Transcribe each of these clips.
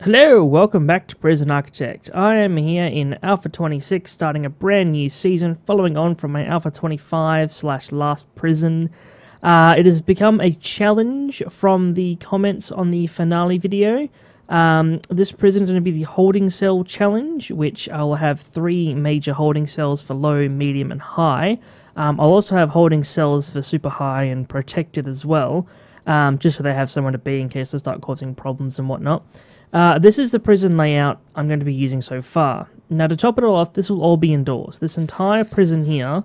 Hello, welcome back to Prison Architect. I am here in Alpha 26, starting a brand new season, following on from my Alpha 25/Last Prison. It has become a challenge from the comments on the finale video. This prison is going to be the holding cell challenge, which I will have 3 major holding cells for low, medium, and high. I'll also have holding cells for super high and protected as well, just so they have somewhere to be in case they start causing problems and whatnot. This is the prison layout I'm going to be using so far. Now, to top it all off, this will all be indoors. This entire prison here,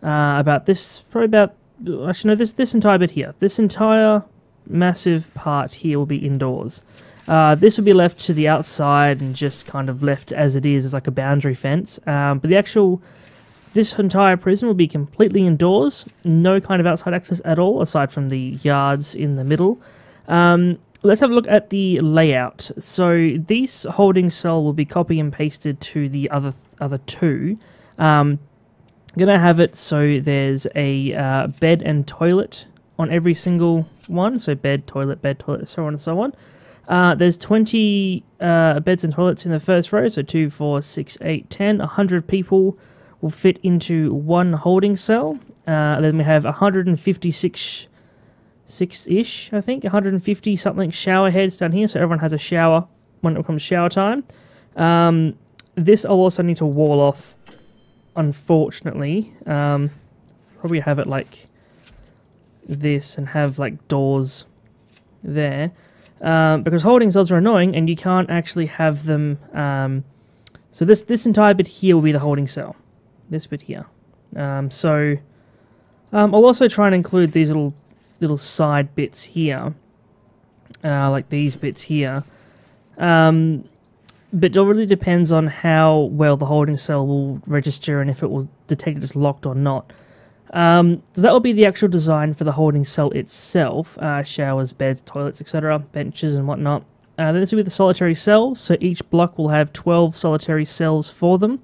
this entire bit here, this entire massive part here will be indoors. This will be left to the outside and just kind of left as it is as like a boundary fence. But this entire prison will be completely indoors, no kind of outside access at all, aside from the yards in the middle. Let's have a look at the layout. So this holding cell will be copy and pasted to the other 2. I'm gonna have it so there's a bed and toilet on every single one. So bed, toilet, so on and so on. There's 20 beds and toilets in the first row. So 2, 4, 6, 8, 10. 100 people will fit into one holding cell. Then we have 156 6-ish, I think, 150 something shower heads down here, so everyone has a shower when it comes shower time. This I'll also need to wall off, unfortunately. Probably have it like this and have like doors there, because holding cells are annoying and you can't actually have them. So this entire bit here will be the holding cell, this bit here. I'll also try and include these little side bits here, like these bits here, but it really depends on how well the holding cell will register and if it will detect it as locked or not. So that will be the actual design for the holding cell itself: showers, beds, toilets, etc., benches and whatnot. Then this will be the solitary cells, so each block will have 12 solitary cells for them.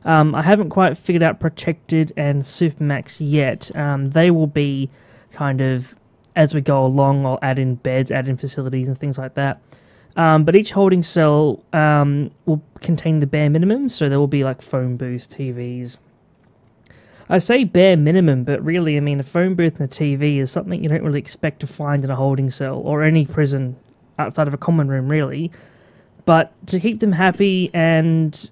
I haven't quite figured out protected and supermax yet. They will be kind of as we go along. I'll add in beds, add in facilities and things like that. But each holding cell will contain the bare minimum, so there will be like phone booths, TVs. I say bare minimum, but really, I mean, a phone booth and a TV is something you don't really expect to find in a holding cell or any prison outside of a common room, really. But to keep them happy and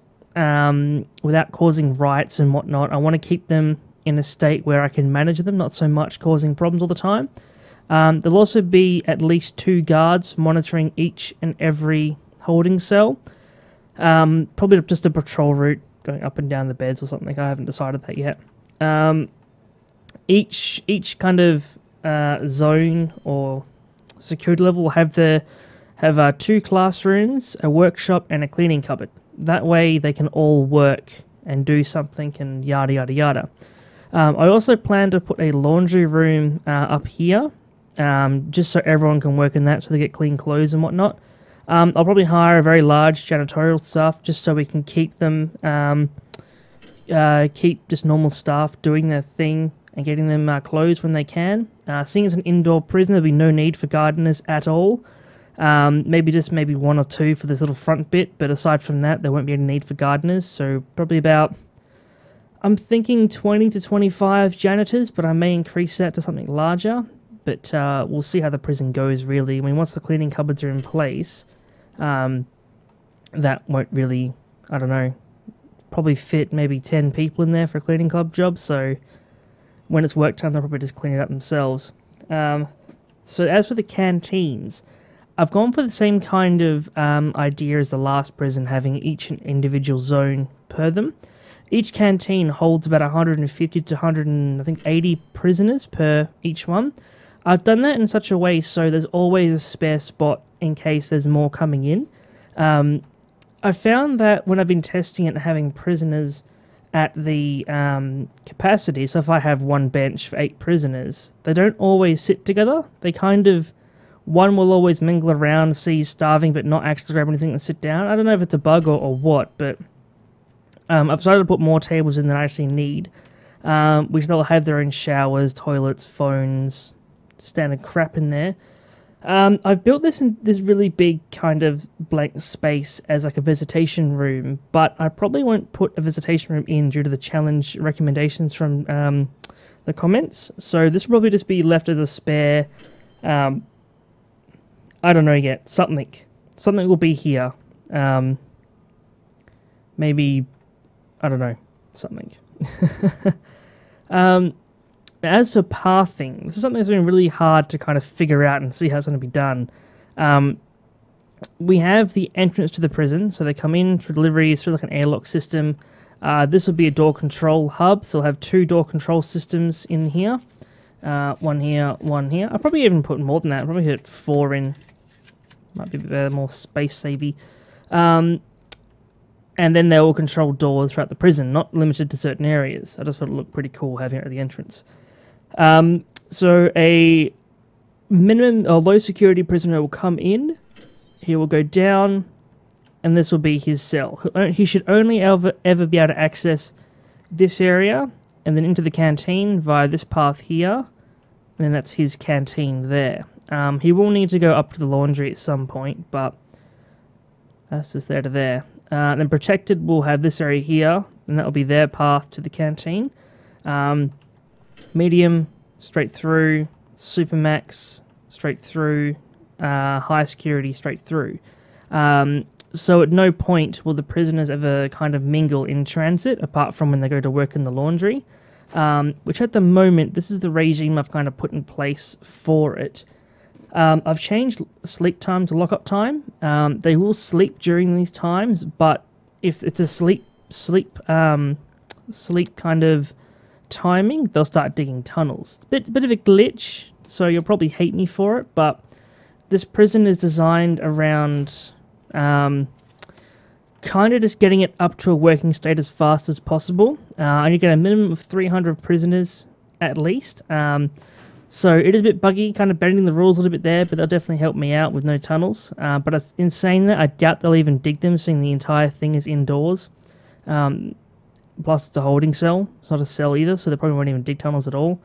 without causing riots and whatnot, I want to keep them in a state where I can manage them, not so much causing problems all the time. There'll also be at least 2 guards monitoring each and every holding cell. Probably just a patrol route going up and down the beds or something. I haven't decided that yet. Each kind of zone or security level will have 2 classrooms, a workshop, and a cleaning cupboard. That way they can all work and do something and yada yada yada. I also plan to put a laundry room up here, just so everyone can work in that, so they get clean clothes and whatnot. I'll probably hire a very large janitorial staff just so we can keep them, keep just normal staff doing their thing and getting them clothes when they can. Seeing as an indoor prison, there'll be no need for gardeners at all. Maybe 1 or 2 for this little front bit, but aside from that, there won't be any need for gardeners. So probably about, I'm thinking 20 to 25 janitors, but I may increase that to something larger. But we'll see how the prison goes, really. I mean, once the cleaning cupboards are in place, that won't really, I don't know, probably fit maybe 10 people in there for a cleaning club job. So when it's work time, they'll probably just clean it up themselves. So as for the canteens, I've gone for the same kind of idea as the last prison, having each individual zone per them. Each canteen holds about 150 to 180 prisoners per each one. I've done that in such a way so there's always a spare spot in case there's more coming in. I found that when I've been testing it and having prisoners at the capacity, so if I have 1 bench for 8 prisoners, they don't always sit together. They kind of, one will always mingle around, see starving, but not actually grab anything and sit down. I don't know if it's a bug or what, but I've decided to put more tables in than I actually need, which they'll have their own showers, toilets, phones, standard crap in there. I've built this in this really big kind of blank space as like a visitation room, but I probably won't put a visitation room in due to the challenge recommendations from the comments. So this will probably just be left as a spare. I don't know yet. Something will be here. Maybe, I don't know, something. As for pathing, this is something that's been really hard to kind of figure out and see how it's going to be done. We have the entrance to the prison, so they come in for deliveries through like an airlock system. This will be a door control hub, so we'll have 2 door control systems in here. One here, one here. I'll probably even put more than that. I'll probably put 4 in. Might be a bit more space-savvy. And then they all control doors throughout the prison, not limited to certain areas. I just thought it looked pretty cool having it at the entrance. So a minimum or low security prisoner will come in, he will go down, and this will be his cell. He should only ever be able to access this area, and then into the canteen via this path here, and then that's his canteen there. He will need to go up to the laundry at some point, but that's just there to there. Then protected will have this area here, and that will be their path to the canteen. Medium, straight through. Supermax, straight through. High security, straight through. So at no point will the prisoners ever kind of mingle in transit, apart from when they go to work in the laundry. Which at the moment, this is the regime I've kind of put in place for it. I've changed sleep time to lockup time. They will sleep during these times, but if it's a sleep kind of timing, they'll start digging tunnels. Bit of a glitch, so you'll probably hate me for it, but this prison is designed around kind of just getting it up to a working state as fast as possible. And you get a minimum of 300 prisoners at least. So it is a bit buggy, kind of bending the rules a little bit there, but they'll definitely help me out with no tunnels. But in saying that, I doubt they'll even dig them, seeing the entire thing is indoors. Plus, it's a holding cell. It's not a cell either, so they probably won't even dig tunnels at all.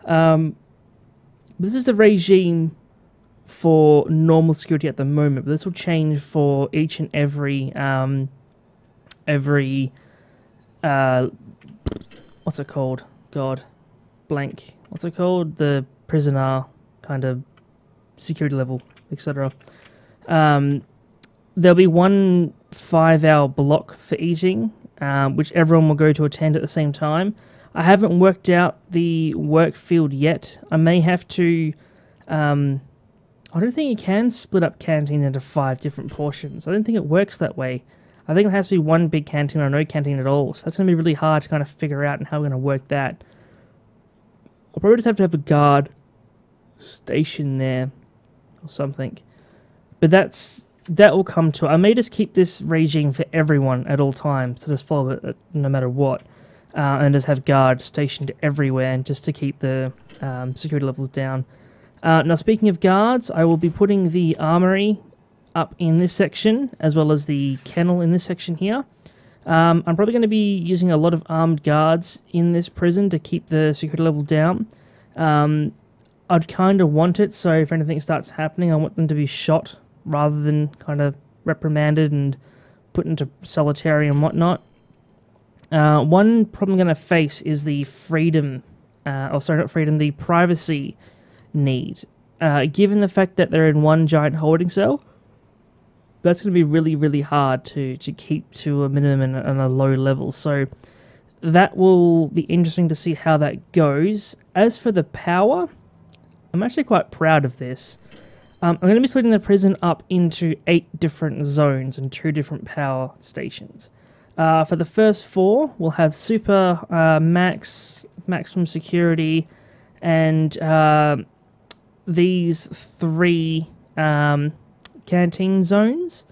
This is the regime for normal security at the moment, but this will change for each and every what's it called? God, blank. What's it called? The prisoner kind of security level, etc. There'll be one 5-hour block for eating, which everyone will go to attend at the same time. I haven't worked out the work field yet. I may have to... I don't think you can split up canteen into 5 different portions. I don't think it works that way. I think it has to be one big canteen or no canteen at all. So that's going to be really hard to kind of figure out and how we're going to work that. I'll probably just have to have a guard station there or something. But that will come to it. I may just keep this regime for everyone at all times to just follow it no matter what. And just have guards stationed everywhere and just to keep the security levels down. Now speaking of guards, I will be putting the armory up in this section as well as the kennel in this section here. I'm probably going to be using a lot of armed guards in this prison to keep the security level down. I'd kind of want it so if anything starts happening, I want them to be shot rather than kind of reprimanded and put into solitary and whatnot. One problem I'm going to face is the freedom, the privacy need. Given the fact that they're in one giant holding cell, that's going to be really, really hard to keep to a minimum and a low level. So that will be interesting to see how that goes. As for the power, I'm actually quite proud of this. I'm going to be splitting the prison up into 8 different zones and 2 different power stations. For the first 4, we'll have super, maximum security, and these 3 canteen zones.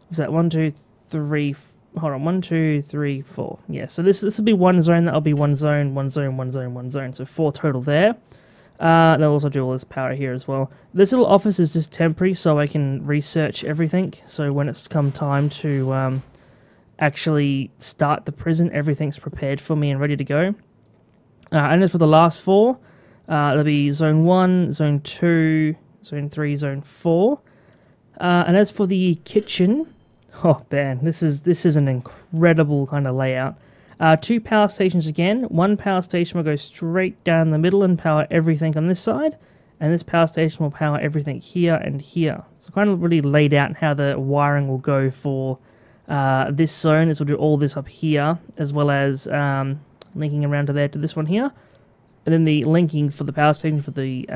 Was that 1, 2, 3? Hold on, 1, 2, 3, 4. Yeah, so this will be one zone. That'll be one zone, one zone, one zone, one zone. So 4 total there. They'll also do all this power here as well. This little office is just temporary, so I can research everything. So when it's come time to actually start the prison, everything's prepared for me and ready to go. And as for the last 4, there'll be Zone 1, Zone 2, Zone 3, Zone 4. And as for the kitchen, oh man, this is an incredible kind of layout. 2 power stations again. One power station will go straight down the middle and power everything on this side. And this power station will power everything here and here. So kind of really laid out how the wiring will go for this zone. This will do all this up here, as well as linking around to there to this one here. And then the linking for the power station for the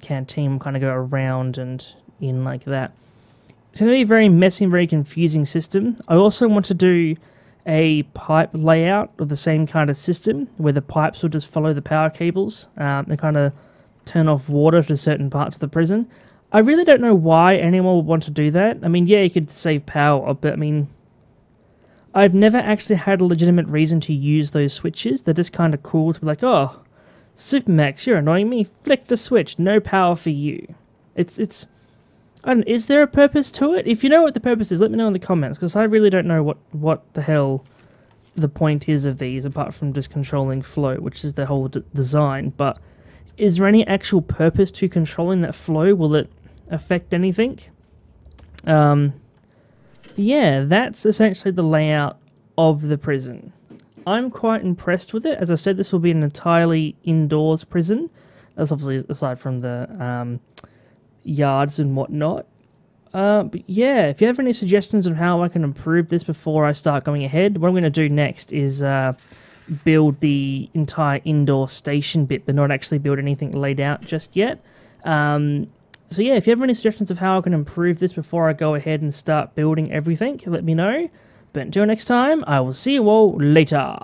canteen will kind of go around and in like that. It's going to be a very messy and very confusing system. I also want to do a pipe layout of the same kind of system, where the pipes will just follow the power cables and kind of turn off water to certain parts of the prison. I really don't know why anyone would want to do that. I mean, yeah, you could save power, but I mean, I've never actually had a legitimate reason to use those switches. They're just kind of cool to be like, oh, Supermax, you're annoying me. Flick the switch. No power for you. It's. I don't, is there a purpose to it? If you know what the purpose is, let me know in the comments, because I really don't know what the hell the point is of these, apart from just controlling flow, which is the whole design. But is there any actual purpose to controlling that flow? Will it affect anything? Yeah, that's essentially the layout of the prison. I'm quite impressed with it. As I said, this will be an entirely indoors prison. That's obviously aside from the yards and whatnot. But yeah, if you have any suggestions on how I can improve this before I start going ahead, what I'm going to do next is build the entire indoor station bit, but not actually build anything laid out just yet. So yeah, if you have any suggestions of how I can improve this before I go ahead and start building everything, let me know. But until next time, I will see you all later.